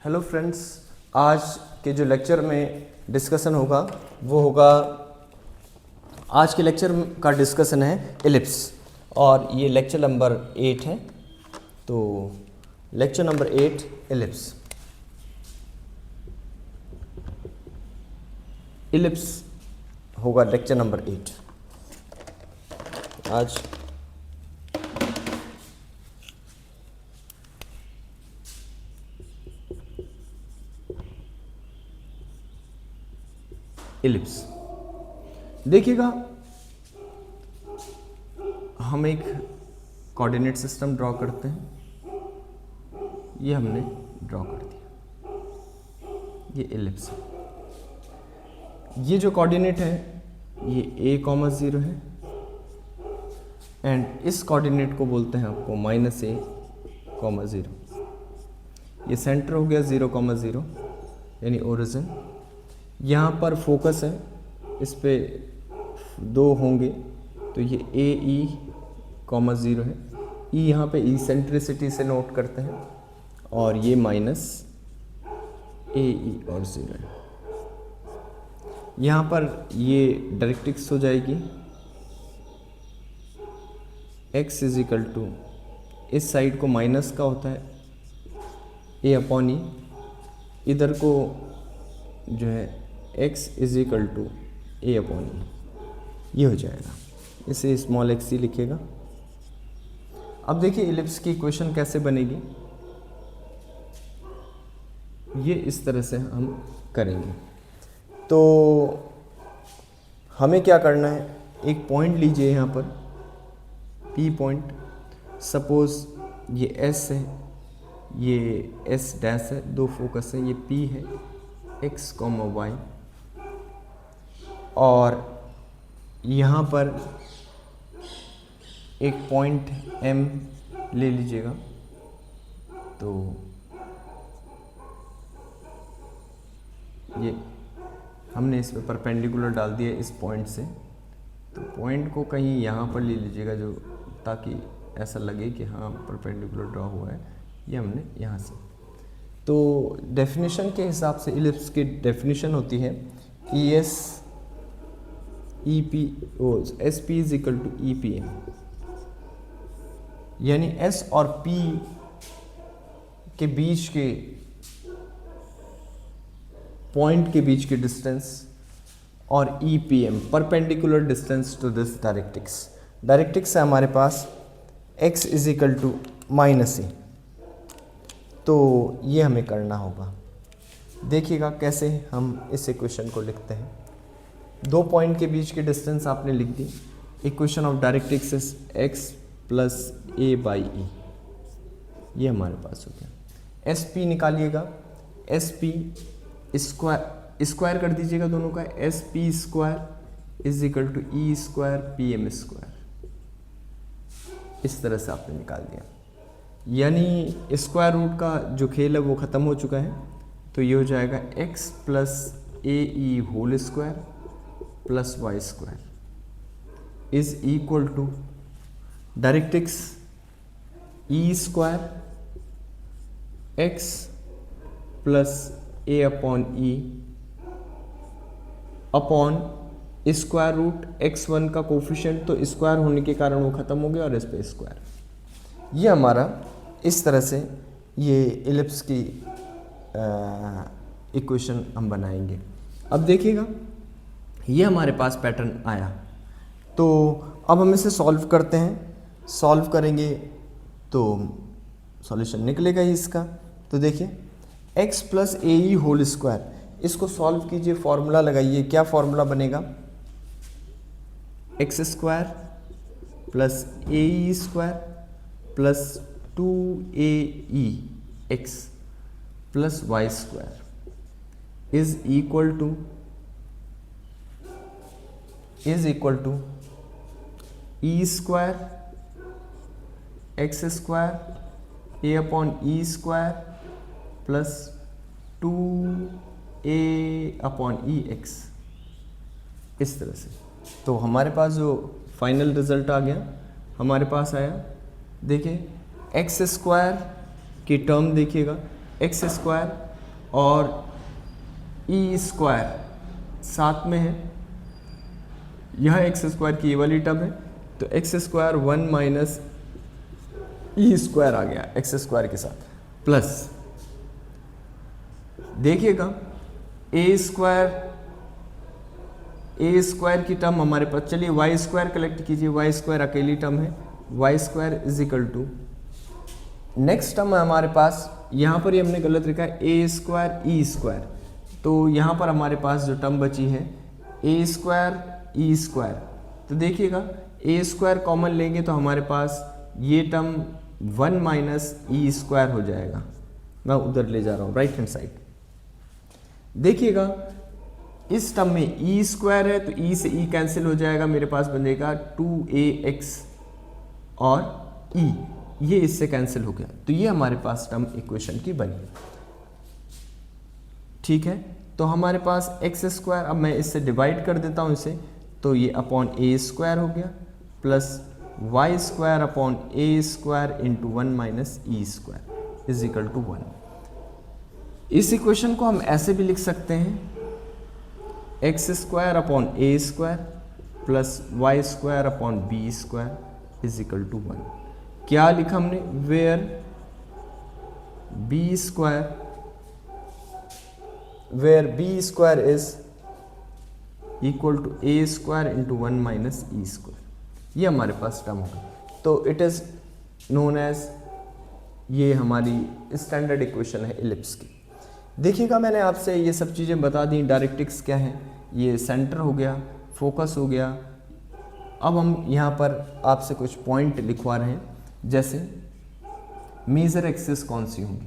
Hello friends, आज के जो लेक्चर में डिस्कशन होगा वो होगा, आज के लेक्चर का डिस्कशन है एलिप्स और ये लेक्चर नंबर 8 है। तो लेक्चर नंबर 8 एलिप्स। एलिप्स होगा लेक्चर नंबर 8 आज। एलिप्स देखिएगा, हम एक कोऑर्डिनेट सिस्टम ड्रॉ करते हैं। ये हमने ड्रॉ कर दिया, ये एलिप्स है। ये जो कोऑर्डिनेट है ये a,0 है एंड इस कोऑर्डिनेट को बोलते हैं आपको -a,0। ये सेंटर हो गया 0,0 यानी ओरिजिन। यहाँ पर फोकस है, इस पे 2 होंगे तो ये AE,0 है। E यहाँ पे इसेंट्रिसिटी से नोट करते हैं और ये -AE और 0 है। यहाँ पर ये डायरेक्ट्रिक्स हो जाएगी x = इस साइड को माइनस का होता है A/E, इधर को जो है x = A/E, ये हो जाएगा। इसे स्मॉल x ही लिखेगा। अब देखिए एलिप्स की इक्वेशन कैसे बनेगी, ये इस तरह से हम करेंगे। तो हमें क्या करना है, एक पॉइंट लीजिए यहाँ पर P पॉइंट। सपोज ये S है, ये S डैश है, 2 फोकस है, ये P है x, y और यहाँ पर एक पॉइंट M ले लीजिएगा। तो ये हमने इस पे परपेंडिकुलर डाल दिया इस पॉइंट से। तो पॉइंट को कहीं यहाँ पर ले लीजिएगा, जो ताकि ऐसा लगे कि हाँ परपेंडिकुलर ड्रॉ हुआ है। ये हमने यहाँ से। तो डेफिनेशन के हिसाब से एलिप्स की डेफिनेशन होती है SP = EPM, यानी S और P के बीच के पॉइंट के बीच की डिस्टेंस और EPM perpendicular distance to this directrix. Directrix है हमारे पास x = -a। तो ये हमें करना होगा। देखिएगा कैसे हम इस इक्वेशन को लिखते हैं। 2 पॉइंट के बीच की डिस्टेंस आपने लिख दी। Equation of directrix is x + a/e। ये हमारे पास हो गया। SP निकालिएगा, SP स्क्वायर कर दीजिएगा दोनों का। SP² = E² PM²। इस तरह से आपने निकाल दिया, यानी स्क्वायर रूट का जो खेल है वो ख़त्म हो चुका है। तो ये हो जाएगा x + AE² + y² is equal to directrix E² x + A/E upon square root x1 का कोफिशिएंट। तो स्क्वायर होने के कारण वो ख़त्म हो गया और इस पे स्क्वायर। ये हमारा इस तरह से ये एलिप्स की इक्वेशन हम बनाएंगे। अब देखिएगा ये हमारे पास पैटर्न आया। तो अब हम इसे सॉल्व करते हैं। सॉल्व करेंगे तो सॉल्यूशन निकलेगा ही इसका। तो देखिए x + AE², इसको सॉल्व कीजिए, फॉर्मूला लगाइए। क्या फॉर्मूला बनेगा, x² + AE² + 2AEx + y² is equal to E² x² A/E² + 2A/EX, इस तरह से। तो हमारे पास जो फाइनल रिजल्ट आ गया, हमारे पास आया, देखिए x² की टर्म देखिएगा, x² और ई स्क्वायर साथ में है, यह एक्स स्क्वायर की ये वाली टर्म है, तो x square 1 minus e square आ गया एक्स स्क्वायर के साथ, प्लस देखिएगा ए स्क्वायर की टर्म हमारे पास, चलिए वाई स्क्वायर कलेक्ट कीजिए, वाई स्क्वायर अकेली टर्म है, y square is equal to, next term है हमारे पास, यहाँ पर ही हमने गलत लिखा है ए स्क्वायर ई स्क्वायर, तो यहाँ पर हमारे पास जो टर्म बची है ए स्क्वायर ई स्क्वायर, तो देखिएगा ए स्क्वायर कॉमन लेंगे तो हमारे पास ये टर्म 1 माइनस ई स्क्वायर हो जाएगा, मैं उधर ले जा रहा हूँ राइट हैंड साइड। देखिएगा इस टर्म में ई स्क्वायर है तो ई से ई कैंसिल हो जाएगा, मेरे पास बनेगा 2ax और ई, ये इससे कैंसिल हो गया, तो ये हमारे पास टर्म इक्वेशन की बनी। ठीक है, तो हमारे पास एक्स स्क्वायर, अब मैं इससे डिवाइड कर देता हूँ इसे, तो ये अपॉन ए स्क्वायर हो गया plus y square upon a square into 1 minus e square is equal to 1। इस इक्वेशन को हम ऐसे भी लिख सकते हैं, x square upon a square plus y square upon b square is equal to 1। क्या लिखा हमने, where b square is equal to a square into 1 minus e square, ये हमारे पास टर्म होगा, तो इट इज नोन एज, ये हमारी standard equation है इलिप्स की। देखिएगा मैंने आपसे ये सब चीज़ें बता दी, डायरेक्ट्रिक्स क्या है, ये सेंटर हो गया, फोकस हो गया। अब हम यहाँ पर आपसे कुछ पॉइंट लिखवा रहे हैं, जैसे मेजर एक्सिस कौन सी होंगी,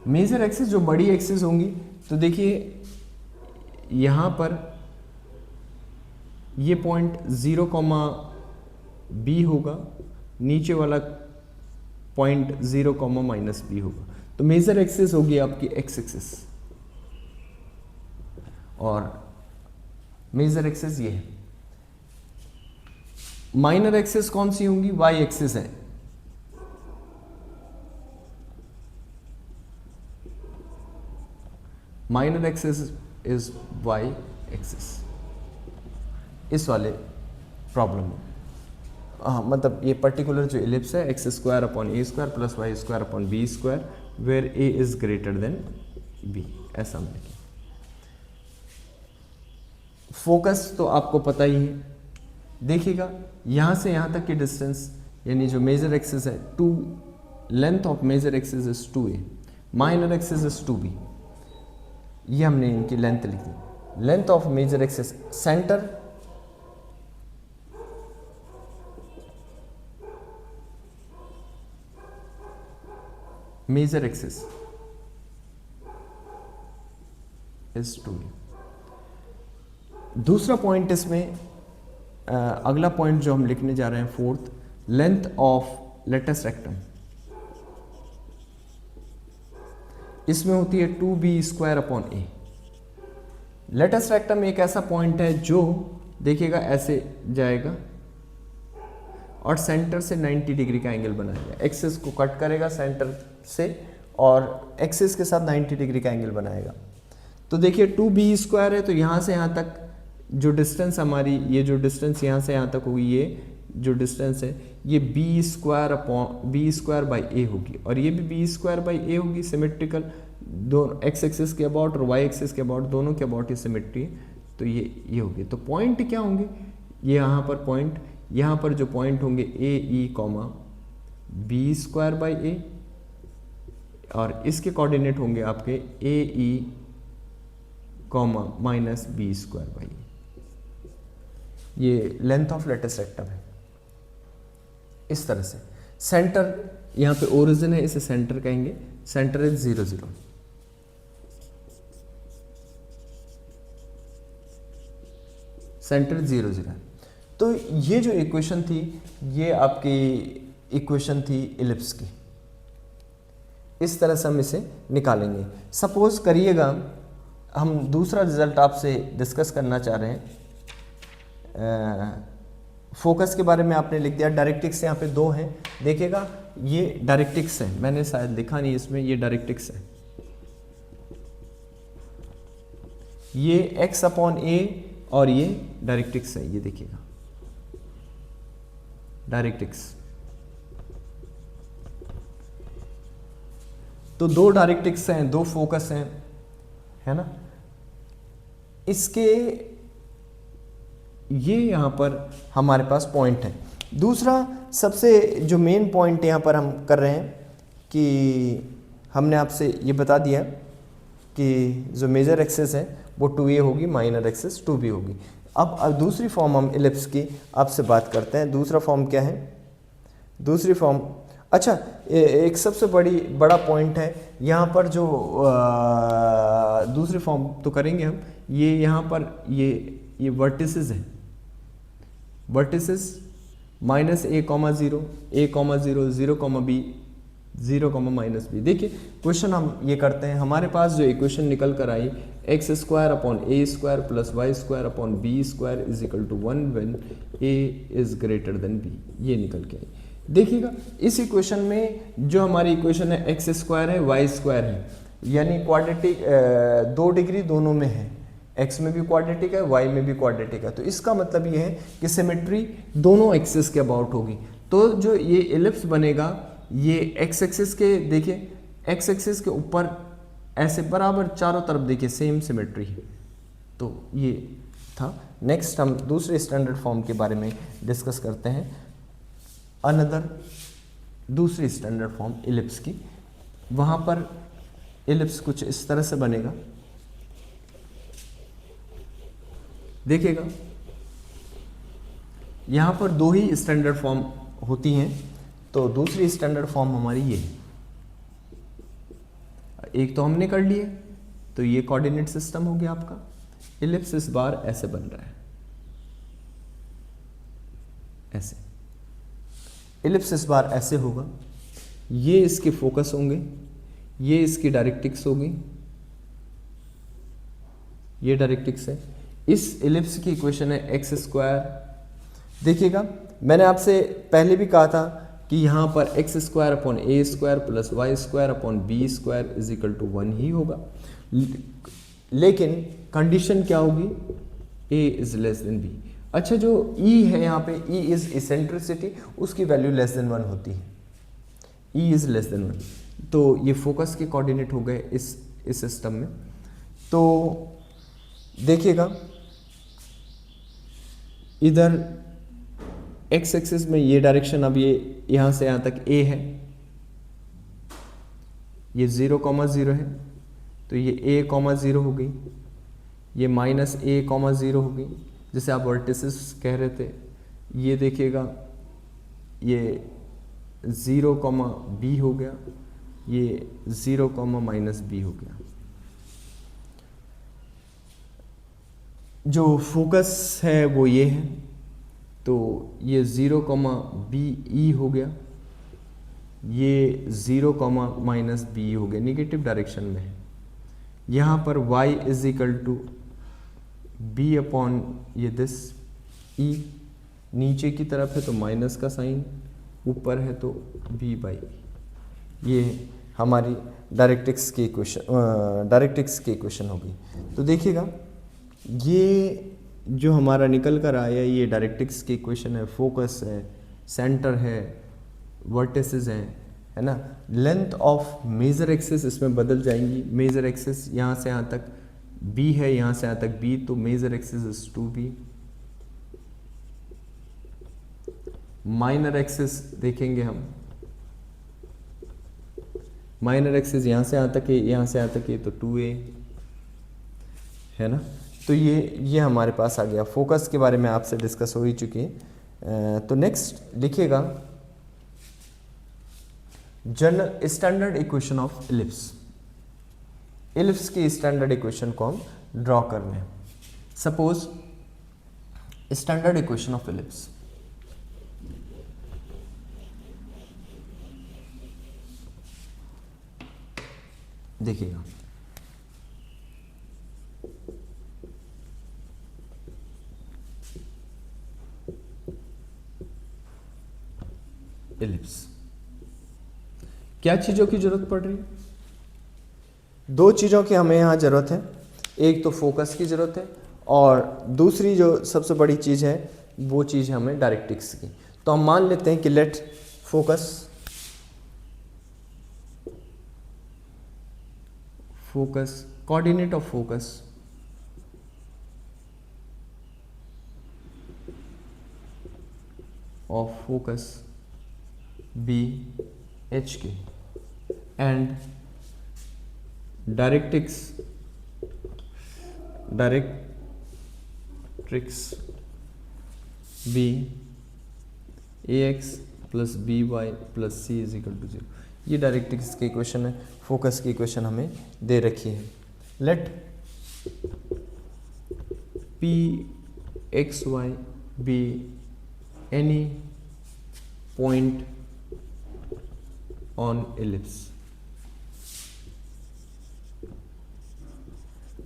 मेजर एक्सिस जो बड़ी एक्सिस होंगी, तो देखिए यहाँ पर ये पॉइंट 0, b होगा, नीचे वाला पॉइंट 0, माइनस b होगा, तो मेजर एक्सिस होगी आपकी एक्स एक्सिस, और मेजर एक्सिस ये है। माइनर एक्सिस कौन सी होंगी, वाई एक्सिस है, minor axis is y axis, इस वाले प्रॉब्लम में, हाँ मतलब ये पर्टिकुलर जो इलिप्स है x square upon a square plus y square upon b square where a is greater than b, ऐसा हम लिखें। फोकस तो आपको पता ही है, देखिएगा यहाँ से यहाँ तक की डिस्टेंस, यानी जो मेजर एक्सिस है 2, length of major axis is 2a, minor axis is 2b, ये हमने इनकी लेंथ लिख दी। Length of major axis, centre major axis is 2a। दूसरा पॉइंट इसमें, अगला पॉइंट जो हम लिखने जा रहे हैं fourth, length of latus rectum, इसमें होती है 2b square upon a. Latus rectum एक ऐसा पॉइंट है जो देखिएगा ऐसे जाएगा और सेंटर से 90 डिग्री का एंगल बनाएगा, एक्सिस को कट करेगा सेंटर से और एक्सिस के साथ 90 डिग्री का एंगल बनाएगा। तो देखिए 2b स्क्वायर है, तो यहाँ से यहाँ तक जो डिस्टेंस हमारी, ये जो डिस्टेंस यहाँ से यहाँ तक होगी, ये जो डिस्टेंस है ये b स्क्वायर बाई ए होगी, और ये भी b स्क्वायर बाई ए होगी, सिमेट्रिकल, दोनों एक्स एक्सिस के अबाउट और वाई एक्सिस के अबाउट, दोनों के अबाउट ही सिमेट्री, तो ये होगी। तो पॉइंट क्या होंगे, ये यहाँ पर पॉइंट, यहाँ पर जो पॉइंट होंगे a e comma b square by a, और इसके कोऑर्डिनेट होंगे आपके a e comma minus b square by a. ये लेंथ ऑफ लेटस रेक्टम है। इस तरह से सेंटर, यहाँ पे ओरिजिन है, इसे सेंटर कहेंगे, सेंटर इज 0 0, सेंटर 0 0 है। तो ये जो इक्वेशन थी, ये आपकी इक्वेशन थी इलिप्स की। इस तरह से हम इसे निकालेंगे। सपोज करिएगा हम दूसरा रिजल्ट आपसे डिस्कस करना चाह रहे हैं फोकस के बारे में आपने लिख दिया। डायरेक्ट्रिक्स यहाँ पे दो हैं, देखिएगा ये डायरेक्ट्रिक्स है, मैंने शायद लिखा नहीं इसमें, ये डायरेक्ट्रिक्स है, ये x अपॉन ए और ये डायरेक्ट्रिक्स है, ये देखिएगा डायरेक्ट्रिक्स। तो दो डायरेक्ट्रिक्स हैं, दो फोकस हैं, है ना। इसके ये यहां पर हमारे पास पॉइंट है। दूसरा सबसे जो मेन पॉइंट यहां पर हम कर रहे हैं कि हमने आपसे ये बता दिया कि जो मेजर एक्सिस है वो 2a होगी, माइनर एक्सिस 2b होगी। अब दूसरी फॉर्म हम इलिप्स की आपसे बात करते हैं। दूसरा फॉर्म क्या है? दूसरी फॉर्म, अच्छा एक सबसे बड़ा पॉइंट है यहाँ पर जो दूसरी फॉर्म तो करेंगे हम, ये यहाँ पर ये वर्टिसेस है, vertices minus a, 0 a, 0 0, b 0, -b। देखिए क्वेश्चन हम ये करते हैं, हमारे पास जो इक्वेशन निकल कर आई x² upon a² plus y² upon b² is equal to 1 when a is greater than b, ये निकल के आई। देखिएगा इस इक्वेशन में जो हमारी इक्वेशन है x² है y² है, यानी क्वाड्रेटिक 2 डिग्री दोनों में है, x में भी क्वाड्रेटिक है y में भी क्वाड्रेटिक है। तो इसका मतलब ये है कि सिमेट्री दोनों एक्सिस के अबाउट होगी। तो जो ये इलिप्स बनेगा ये x एक्सिस के, देखिए x एक्सिस के ऊपर ऐसे बराबर चारों तरफ देखिए सेम सिमेट्री है। तो ये था। नेक्स्ट हम दूसरे स्टैंडर्ड फॉर्म के बारे में डिस्कस करते हैं, अनदर दूसरी स्टैंडर्ड फॉर्म इलिप्स की। वहाँ पर इलिप्स कुछ इस तरह से बनेगा, देखिएगा यहाँ पर दो ही स्टैंडर्ड फॉर्म होती हैं। तो दूसरी स्टैंडर्ड फॉर्म हमारी ये है, एक तो हमने कर लिए, तो ये कोऑर्डिनेट सिस्टम हो गया आपका। इलिप्स इस बार ऐसे बन रहा है, ऐसे इलिप्स इस बार ऐसे होगा, ये इसके फोकस होंगे, ये इसकी डायरेक्ट्रिक्स होगी, ये डायरेक्ट्रिक्स है। इस इलिप्स की इक्वेशन है x²। देखिएगा मैंने आपसे पहले भी कहा था कि यहाँ पर x² upon a² plus y² upon b² is equal to 1 ही होगा, लेकिन कंडीशन क्या होगी? a is less than b। अच्छा जो e है यहाँ पे, e इज इसेंट्रिसिटी, उसकी वैल्यू लेस देन 1 होती है, e इज लेस देन 1। तो ये फोकस के कोऑर्डिनेट हो गए इस सिस्टम में। तो देखिएगा इधर x एक्सिस में ये डायरेक्शन, अब ये यहाँ से यहाँ तक a है, ये 0, 0 है, तो ये a, 0 हो गई, ये माइनस a, 0 हो गई, जैसे आप वर्टिसेस कह रहे थे। ये देखिएगा ये 0, b हो गया, ये 0, -b हो गया। जो फोकस है वो ये है, तो ये 0, be हो गया, ये 0, -b हो गया, निगेटिव डायरेक्शन में है। यहाँ पर y is equal to b upon ये दिस e, नीचे की तरफ है तो माइनस का साइन, ऊपर है तो b/e। ये हमारी डायरेक्ट्रिक्स की इक्वेशन होगी। तो देखिएगा ये जो हमारा निकल कर आया ये डायरेक्ट्रिक्स की इक्वेशन है, फोकस है, सेंटर है, वर्टिसेस हैं, है ना। लेंथ ऑफ मेजर एक्सिस इसमें बदल जाएंगी, मेजर एक्सिस यहाँ से यहाँ तक b है, यहाँ से यहाँ तक b, तो major axis is 2b। Minor axis देखेंगे हम, माइनर एक्सिस यहाँ से यहाँ तक है, यहाँ से यहाँ तक है, तो 2a है ना। तो ये हमारे पास आ गया। फोकस के बारे में आपसे डिस्कस हो ही चुकी है। तो नेक्स्ट लिखिएगा general standard equation of ellipse. Ellipse की स्टैंडर्ड इक्वेशन को हम ड्रॉ कर रहे हैं। Suppose standard equation of ellipse, देखिएगा इलिप्स। क्या चीज़ों की जरूरत पड़ रही है? दो चीज़ों की हमें यहाँ ज़रूरत है, एक तो फोकस की ज़रूरत है और दूसरी जो सबसे बड़ी चीज़ है वो चीज़ है हमें डायरेक्टिक्स की। तो हम मान लेते हैं कि let focus coordinate of focus be h k and directrix be a x plus b y plus c is equal to 0। ये डायरेक्ट्रिक्स की इक्वेशन है, फोकस की इक्वेशन हमें दे रखी है। Let P x y be any point on ellipse.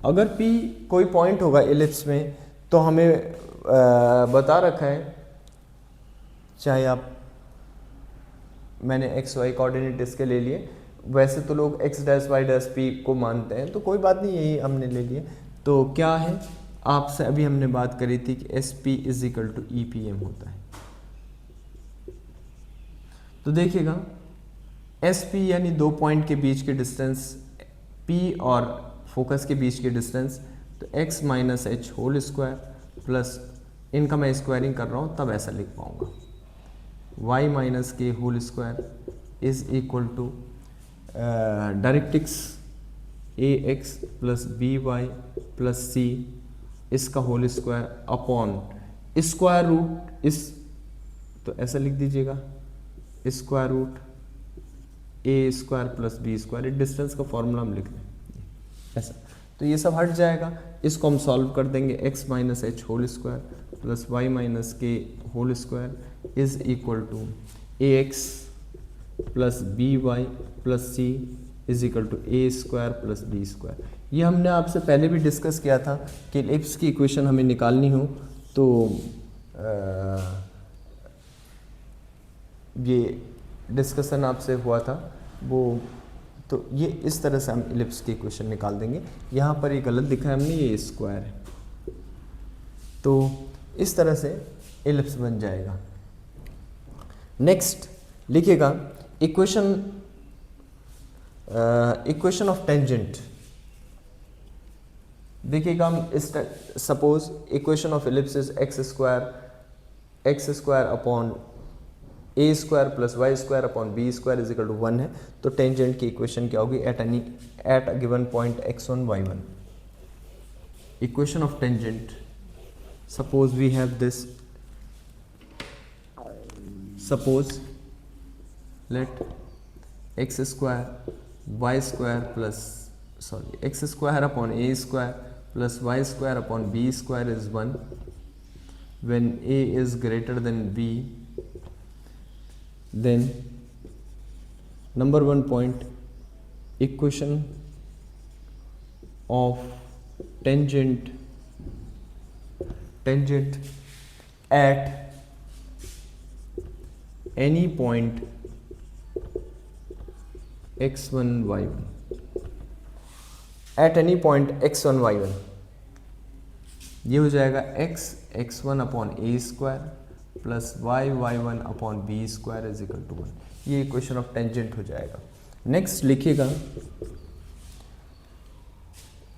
अगर P कोई पॉइंट होगा एलिप्स में तो हमें बता रखा है, चाहे आप मैंने एक्स वाई कोऑर्डिनेट इसके ले लिए, वैसे तो लोग x dash y dash P को मानते हैं, तो कोई बात नहीं, यही हमने ले लिए। तो क्या है, आपसे अभी हमने बात करी थी कि S P is equal to e P M होता है। तो देखिएगा एस पी यानी दो पॉइंट के बीच के डिस्टेंस, पी और फोकस के बीच के डिस्टेंस, तो x minus h whole square plus, इनका मैं स्क्वायरिंग कर रहा हूँ तब ऐसा लिख पाऊँगा, y minus k whole square is equal to directrix a x plus b y plus c इसका whole square upon square root इस, तो ऐसा लिख दीजिएगा square root a square plus b square, distance का फॉर्मूला हम लिख दें ऐसा। तो ये सब हट जाएगा, इसको हम सॉल्व कर देंगे, x minus h whole square plus y minus k whole square is equal to a x plus b y plus c is equal to a square plus b square. ये हमने आपसे पहले भी डिस्कस किया था कि एलिप्स की equation हमें निकालनी हो तो ये डिस्कशन आपसे हुआ था वो, तो ये इस तरह से हम एलिप्स की इक्वेशन निकाल देंगे। यहाँ पर ये गलत दिखा है हमने, ये स्क्वायर है, तो इस तरह से एलिप्स बन जाएगा। नेक्स्ट लिखिएगा इक्वेशन ऑफ टेंजेंट। देखिएगा हम इस suppose equation of ellipse is x square upon a square plus y square upon b square is equal to 1 है। तो टेंजेंट की इक्वेशन क्या होगी, at a given point x1 y1। Equation of tangent, suppose we have this, suppose let x square y square plus x square upon a square plus y square upon b square is 1 when a is greater than b, then number one point, equation of tangent at any point x1 y1, at any point x1 y1, ये हो जाएगा x1 upon a square plus y1 upon b square is equal to 1। ये equation of tangent हो जाएगा। Next लिखिएगा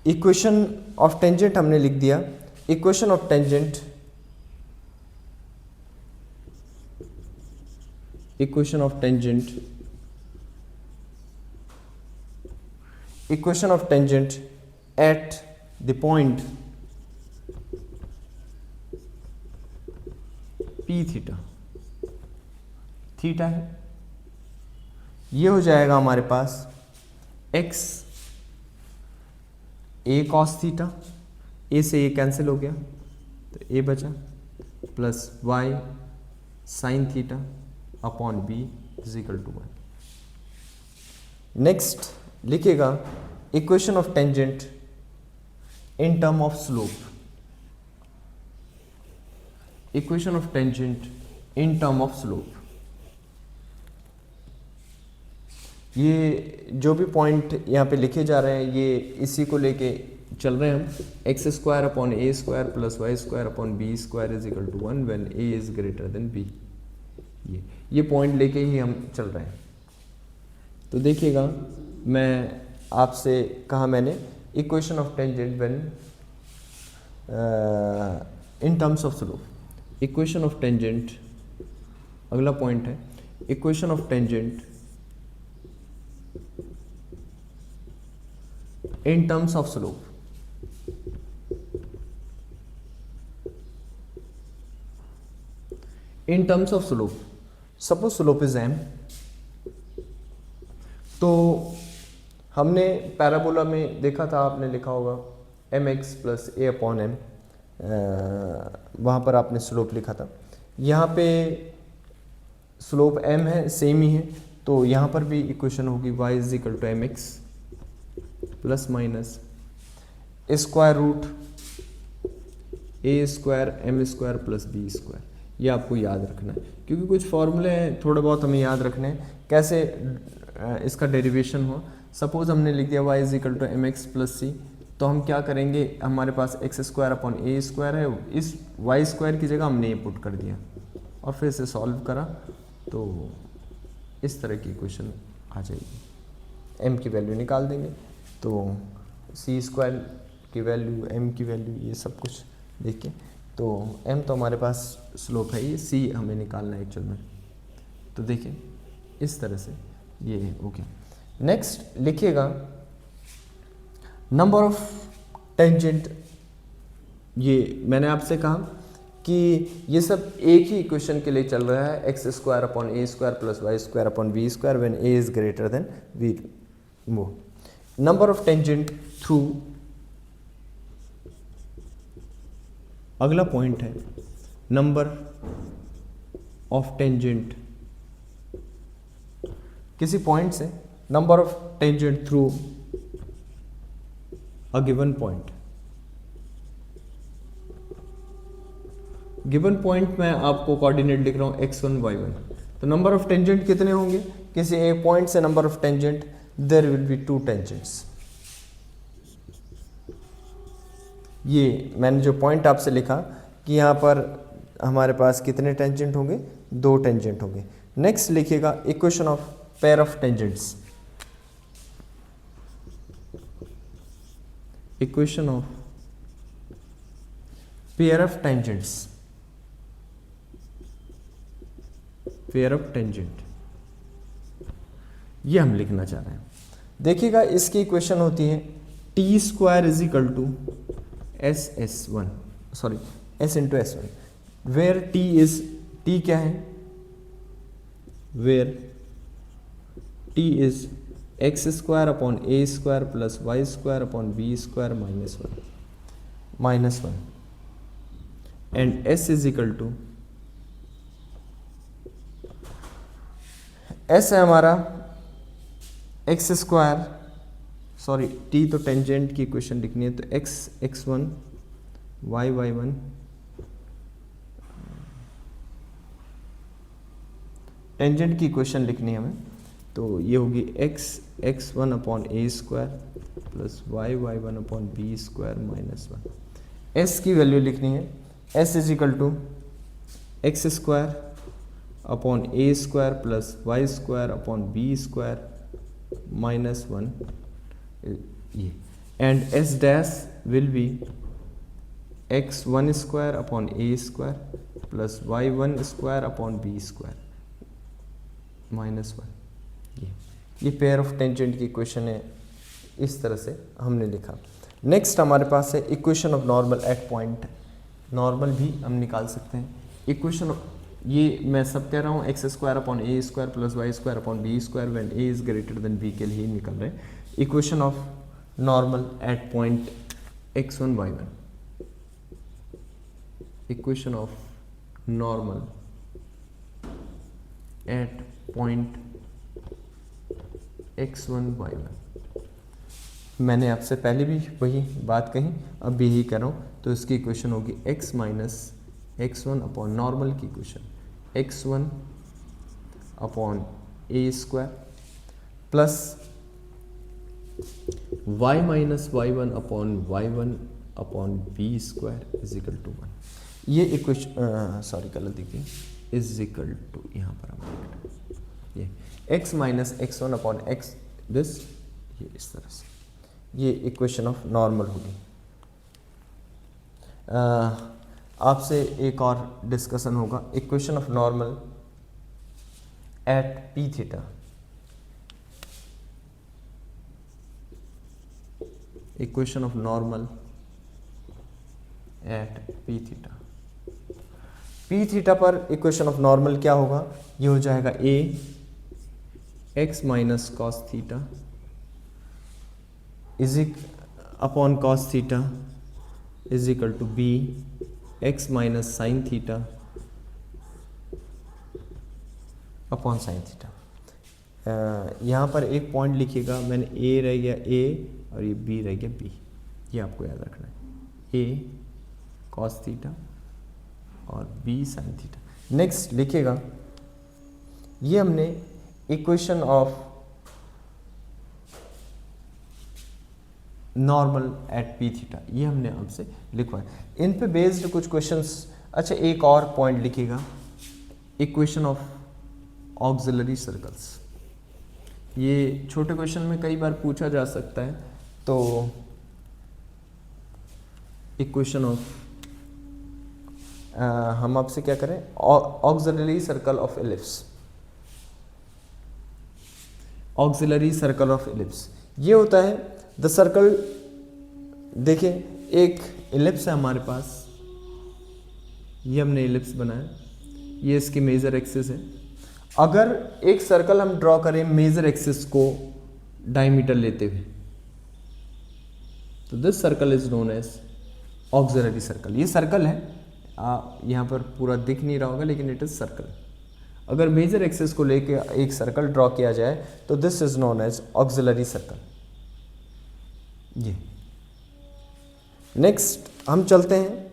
equation of tangent हमने लिख दिया। Equation of tangent at the point p theta है, ये हो जाएगा हमारे पास x a cos theta, a से ए कैंसिल हो गया तो ए बचा, plus y sine theta upon b is equal to 1। Next लिखिएगा equation of tangent in term of slope. Equation of tangent in term of slope, ये जो भी point यहाँ पे लिखे जा रहे हैं ये इसी को लेके चल रहे हैं हम। X square upon a square plus y square upon b square is equal to 1 when a is greater than b. ये पॉइंट लेके ही हम चल रहे हैं। तो देखिएगा, मैं आपसे कहा मैंने equation of tangent when in terms of slope. Equation of tangent, अगला पॉइंट है equation of tangent in terms of slope। in terms of slope, suppose slope is m। तो हमने पैराबोला में देखा था, आपने लिखा होगा m x plus a upon m, वहाँ पर आपने स्लोप लिखा था। यहाँ पे स्लोप m है, सेम ही है, तो यहाँ पर भी इक्वेशन होगी y is equal to m x plus minus square root a square m square plus b square. ये आपको याद रखना है, क्योंकि कुछ फॉर्मूले हैं थोड़े बहुत हमें याद रखने हैं कैसे इसका डेरिवेशन हो। सपोज हमने लिख दिया y is equal to m x plus c, तो हम क्या करेंगे, हमारे पास x square upon a square है, इस वाई स्क्वायर की जगह हमने ये पुट कर दिया और फिर से सॉल्व करा, तो इस तरह की इक्वेशन आ जाएगी। m की वैल्यू निकाल देंगे तो सी स्क्वायर की वैल्यू, m की वैल्यू, ये सब कुछ देखिए। तो m तो हमारे पास स्लोप है, ये c हमें निकालना है एक्चुअल में। तो देखिए इस तरह से ये ओके। नेक्स्ट लिखिएगा नंबर ऑफ टेंजेंट। ये मैंने आपसे कहा कि ये सब एक ही इक्वेशन के लिए चल रहा है, x square upon a square plus y square upon b square when a is greater than b. वो नंबर ऑफ टेंजेंट थ्रू, अगला पॉइंट है नंबर ऑफ टेंजेंट, किसी पॉइंट से number of tangent through a given point. Given point में आपको coordinate लिख रहा हूं x1 y1। तो नंबर ऑफ टेंजेंट कितने होंगे, किसी एक पॉइंट से number of tangent, there will be 2 tangents. ये मैंने जो पॉइंट आपसे लिखा कि यहाँ पर हमारे पास कितने टेंजेंट होंगे, 2 टेंजेंट होंगे। नेक्स्ट लिखिएगा equation of pair of tangents. Equation of pair of tangents, pair of tangent, ये हम लिखना चाह रहे हैं। देखिएगा इसकी इक्वेशन होती है t square is equal to s s one, sorry s into s one, where t is, t क्या है, where t is x square upon a square plus y square upon b square minus one and s is equal to, s है हमारा x square, sorry t तो tangent की equation लिखनी है, तो x x one y y one tangent की equation लिखनी है हमें, तो ये होगी x x one upon a square plus y y one upon b square minus one. S की वैल्यू लिखनी है, S is equal to x square upon a square plus y square upon b square minus one, ये and S dash will be x one square upon a square plus y one square upon b square minus one. ये pair of tangent की equation है, इस तरह से हमने लिखा। Next हमारे पास है equation of normal at point. Normal भी हम निकाल सकते हैं। इक्वेशन, ये मैं सब कह रहा हूँ x square upon a square plus y square upon b square when a is greater than b के लिए ही निकल रहे हैं। Equation of normal at point x one y one, equation of normal at point x1 y1। मैंने आपसे पहले भी वही बात कही, अब भी यही कर रहा हूँ। तो इसकी इक्वेशन होगी x minus x1 upon normal की equation x1 upon a square plus y minus y1 upon y1 upon b square is equal to 1। ये इक्वेशन सॉरी गलत लिखी, इज इक्वल टू यहाँ पर हम ये x minus x1 upon x this, ये इस तरह से, ये इक्वेशन ऑफ नॉर्मल होगी। आपसे एक और डिस्कशन होगा, equation of normal at p theta. Equation of normal at p theta. P theta पर इक्वेशन ऑफ नॉर्मल क्या होगा, ये हो जाएगा a x minus cos theta is upon cos theta is equal to b x minus sine theta upon sine theta. यहाँ पर एक point लिखिएगा, मैंने ए रह गया ए और ये बी रह गया बी, ये आपको याद रखना है, ए कॉस थीटा और बी साइन थीटा। नेक्स्ट लिखिएगा, ये हमने equation of normal at p theta, ये हमने आपसे लिखवाया। इन पे बेस्ड कुछ क्वेश्चंस। अच्छा एक और पॉइंट लिखिएगा, इक्वेशन ऑफ ऑक्सिलरी सर्कल्स। ये छोटे क्वेश्चन में कई बार पूछा जा सकता है। तो इक्वेशन ऑफ हम आपसे क्या करें, auxiliary circle of ellipse. Auxiliary circle of ellipse ये होता है द सर्कल। देखिए एक एलिप्स है हमारे पास, ये हमने एलिप्स बनाया, ये इसकी मेजर एक्सिस है। अगर एक सर्कल हम ड्रॉ करें मेजर एक्सिस को डायमीटर लेते हुए, तो this circle is known as auxiliary circle. ये सर्कल है, यहाँ पर पूरा दिख नहीं रहा होगा लेकिन इट इज सर्कल। अगर मेजर एक्सिस को लेके एक सर्कल ड्रॉ किया जाए तो this is known as auxiliary circle. ये नेक्स्ट हम चलते हैं,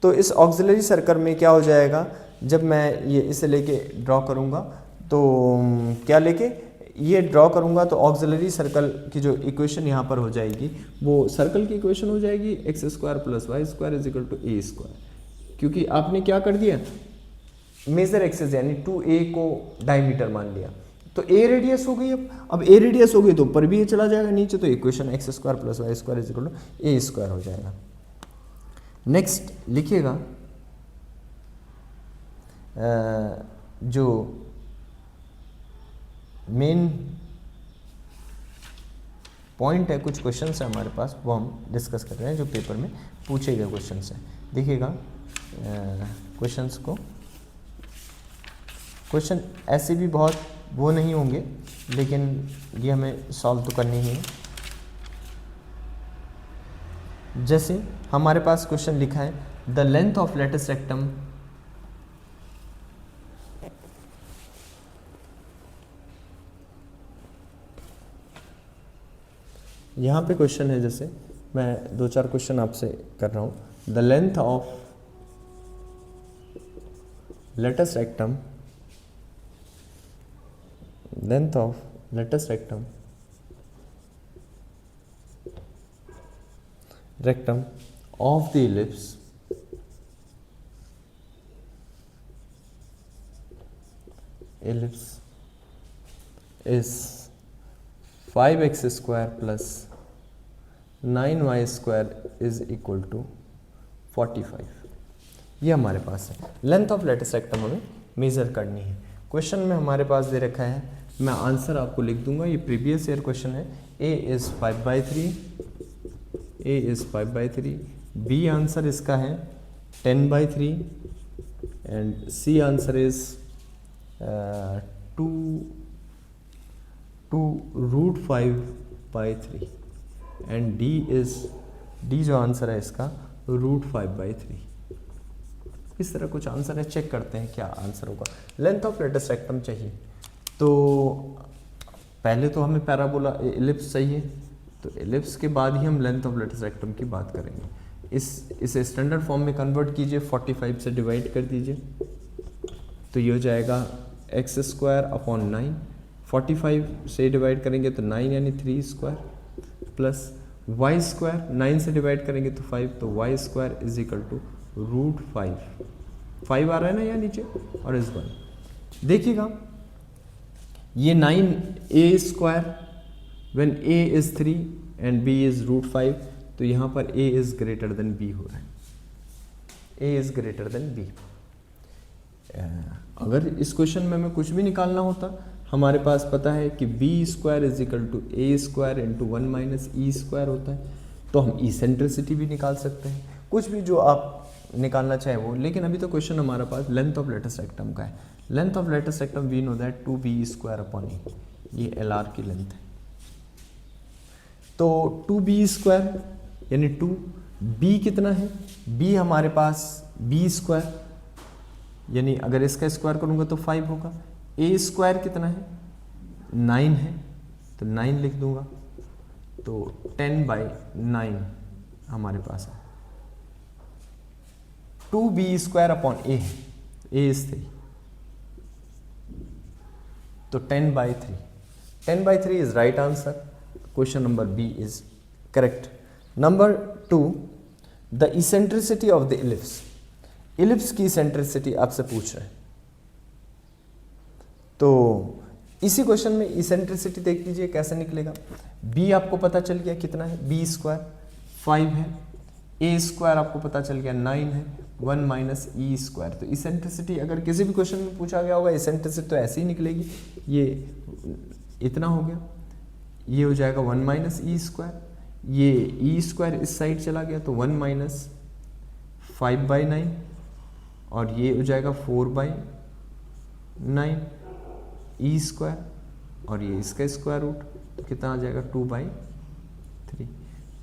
तो इस ऑक्सिलरी सर्कल में क्या हो जाएगा, जब मैं ये इसे लेके ड्रॉ करूँगा तो क्या लेके ये ड्रॉ करूँगा तो ऑक्सिलरी सर्कल की जो इक्वेशन यहाँ पर हो जाएगी वो सर्कल की इक्वेशन हो जाएगी x square plus y square is equal to a square. क्योंकि आपने क्या कर दिया, मेजर एक्सिस यानी 2a को डायमीटर मान लिया, तो a रेडियस हो गई। अब a रेडियस हो गई तो ऊपर भी ये चला जाएगा नीचे, तो equation x square plus y square is equal to a square हो जाएगा। नेक्स्ट लिखिएगा, जो मेन पॉइंट है, कुछ क्वेश्चंस है हमारे पास वो हम डिस्कस कर रहे हैं जो पेपर में पूछे गए क्वेश्चंस हैं। देखिएगा क्वेश्चंस को, क्वेश्चन ऐसे भी बहुत वो नहीं होंगे लेकिन ये हमें सॉल्व तो करनी ही है। जैसे हमारे पास क्वेश्चन लिखा है the length of latus rectum यहाँ पे क्वेश्चन है, जैसे मैं 2-4 क्वेश्चन आपसे कर रहा हूँ। The length of latus rectum, length of latus rectum of the ellipse is 5x square plus 9y square is equal to 45। ये हमारे पास है। लेंथ ऑफ लेटस रेक्टम हमें मेजर करनी है। क्वेश्चन में हमारे पास दे रखा है, मैं आंसर आपको लिख दूंगा, ये प्रीवियस ईयर क्वेश्चन है। a इज 5/3, बी आंसर इसका है 10/3 and c answer is 2√5/3 and d जो आंसर है इसका √5/3। इस तरह कुछ आंसर है, चेक करते हैं क्या आंसर होगा। लेंथ ऑफ लेटस रेक्टम चाहिए तो पहले तो हमें पैराबोला एलिप्स चाहिए, तो एलिप्स के बाद ही हम लेंथ ऑफ लेटस रेक्टम की बात करेंगे। इसे स्टैंडर्ड फॉर्म में कन्वर्ट कीजिए, 45 से डिवाइड कर दीजिए तो ये हो जाएगा x² अपॉन 9। 45 से डिवाइड करेंगे तो 9 यानी 3 स्क्वायर प्लस वाई स्क्वायर 9 से डिवाइड करेंगे तो 5, तो y square is equal to root 5 आ रहा है ना यहाँ नीचे, और इस 1 देखिएगा ये 9a square when a is 3 and b is root 5, तो यहाँ पर a is greater than b हो रहा है, a is greater than b। अगर इस क्वेश्चन में हमें कुछ भी निकालना होता, हमारे पास पता है कि b square is equal to a square into 1 minus e square होता है, तो हम इसेंट्रिसिटी भी निकाल सकते हैं, कुछ भी जो आप निकालना चाहे वो। लेकिन अभी तो क्वेश्चन हमारे पास लेंथ ऑफ लेटेस्ट रेक्टम का है। Length of latus rectum we know that 2b square upon e, ये LR की लेंथ है। तो 2b स्क्वायर यानी 2, b कितना है, b हमारे पास b स्क्वायर यानी अगर इसका स्क्वायर करूंगा तो 5 होगा। a स्क्वायर कितना है, 9 है, तो 9 लिख दूंगा, तो 10/9 हमारे पास है। 2b स्क्वायर अपॉन a है, a इज 3, तो 10/3, 10/3 is right answer. Question number b is correct. Number 2, the eccentricity of the ellipse, ellipse की इसेंट्रिसिटी आपसे पूछ रहे हैं। तो इसी क्वेश्चन में इसेंट्रिसिटी देख लीजिए कैसे निकलेगा। b आपको पता चल गया कितना है, b स्क्वायर 5 है, a स्क्वायर आपको पता चल गया 9 है, 1 माइनस ई स्क्वायर। तो इसेंट्रिसिटी अगर किसी भी क्वेश्चन में पूछा गया होगा इसेंट्रिसिटी तो ऐसे ही निकलेगी, ये इतना हो गया, ये हो जाएगा 1 माइनस ई स्क्वायर, ये ई स्क्वायर इस साइड चला गया तो 1 माइनस 5/9, और ये हो जाएगा 4/9 ई स्क्वायर, और ये इसका स्क्वायर रूट, तो कितना आ जाएगा 2/3,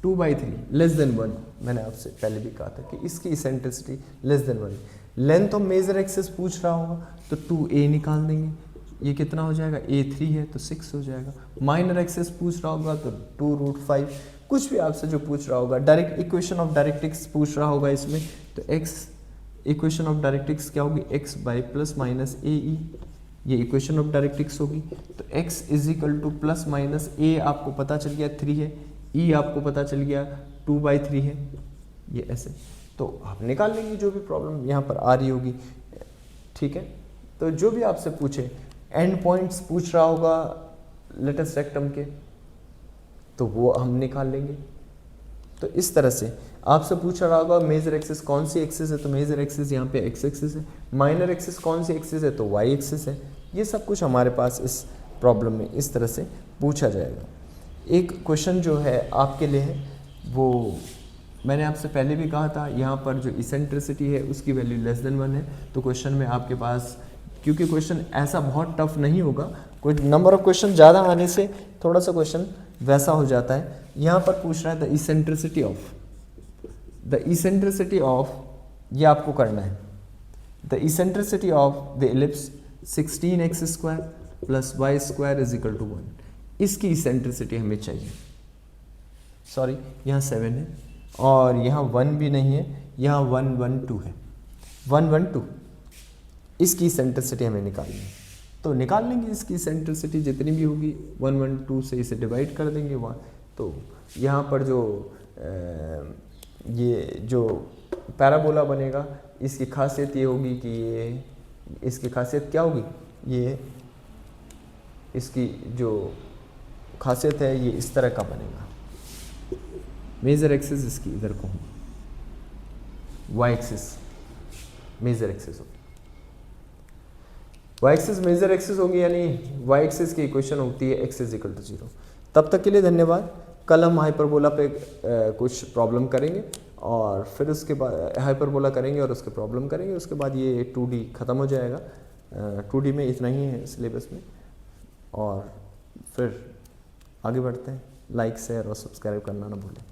2/3 लेस देन 1। मैंने आपसे पहले भी कहा था कि इसकी eccentricity less than 1। Length of major axis पूछ रहा होगा तो 2a निकाल देंगे, ये कितना हो जाएगा, a 3 है तो 6 हो जाएगा। माइनर एक्सिस पूछ रहा होगा तो 2√5, कुछ भी आपसे जो पूछ रहा होगा। डायरेक्ट इक्वेशन ऑफ डायरेक्ट्रिक्स पूछ रहा होगा इसमें, तो x इक्वेशन ऑफ डायरेक्ट्रिक्स क्या होगी, x by plus minus ae, ये इक्वेशन ऑफ डायरेक्ट्रिक्स होगी। तो x is equal two plus minus a आपको पता चल गया 3 है, e आपको पता चल गया 2/3 है, ये ऐसे तो आप निकाल लेंगे जो भी प्रॉब्लम यहाँ पर आ रही होगी। ठीक है, तो जो भी आपसे पूछे, एंड पॉइंट्स पूछ रहा होगा लेटेस्ट रेक्टम के, तो वो हम निकाल लेंगे। तो इस तरह से आपसे पूछा रहा होगा मेजर एक्सिस कौन सी एक्सिस है, तो मेजर एक्सिस यहाँ पे x एक्सिस है, माइनर एक्सिस कौन सी एक्सिस है, तो y एक्सिस है। ये सब कुछ हमारे पास इस प्रॉब्लम में इस तरह से पूछा जाएगा। एक क्वेश्चन जो है आपके लिए है, वो मैंने आपसे पहले भी कहा था, यहाँ पर जो इसेंट्रिसिटी है उसकी वैल्यू लेस देन 1 है। तो क्वेश्चन में आपके पास, क्योंकि क्वेश्चन ऐसा बहुत टफ नहीं होगा, कोई नंबर ऑफ क्वेश्चन ज़्यादा आने से थोड़ा सा क्वेश्चन वैसा हो जाता है। यहाँ पर पूछ रहा है द इसेंट्रिसिटी ऑफ, ये आपको करना है, the eccentricity of the ellipse 16x square plus y square is equal to 1, इसकी इसेंट्रिसिटी हमें चाहिए। सॉरी, यहाँ 7 है और यहाँ 1 भी नहीं है, यहाँ 1 1 2 है, 1 1 2, इसकी इसेंट्रिसिटी हमें निकालनी है। तो निकाल लेंगे इसकी इसेंट्रिसिटी जितनी भी होगी, 1 1 2 से इसे डिवाइड कर देंगे वहाँ। तो यहाँ पर जो ये जो पैराबोला बनेगा, इसकी खासियत ये होगी कि ये, इसकी खासियत क्या होगी, ये इसकी जो खासियत है ये इस तरह का बनेगा। मेजर एक्सिस इसकी इधर को होगी, वाई एक्सिस मेजर एक्सिस होगी, वाई एक्सिस मेजर एक्सिस होगी, यानी वाई एक्सिस की इक्वेशन होती है x इज इक्वल टू 0। तब तक के लिए धन्यवाद। कल हम हाइपरबोला पे कुछ प्रॉब्लम करेंगे और फिर उसके बाद हाइपरबोला करेंगे और उसके प्रॉब्लम करेंगे। उसके बाद ये 2D ख़त्म हो जाएगा। 2D में इतना ही है सिलेबस में, और फिर आगे बढ़ते हैं। लाइक शेयर और सब्सक्राइब करना ना भूलें।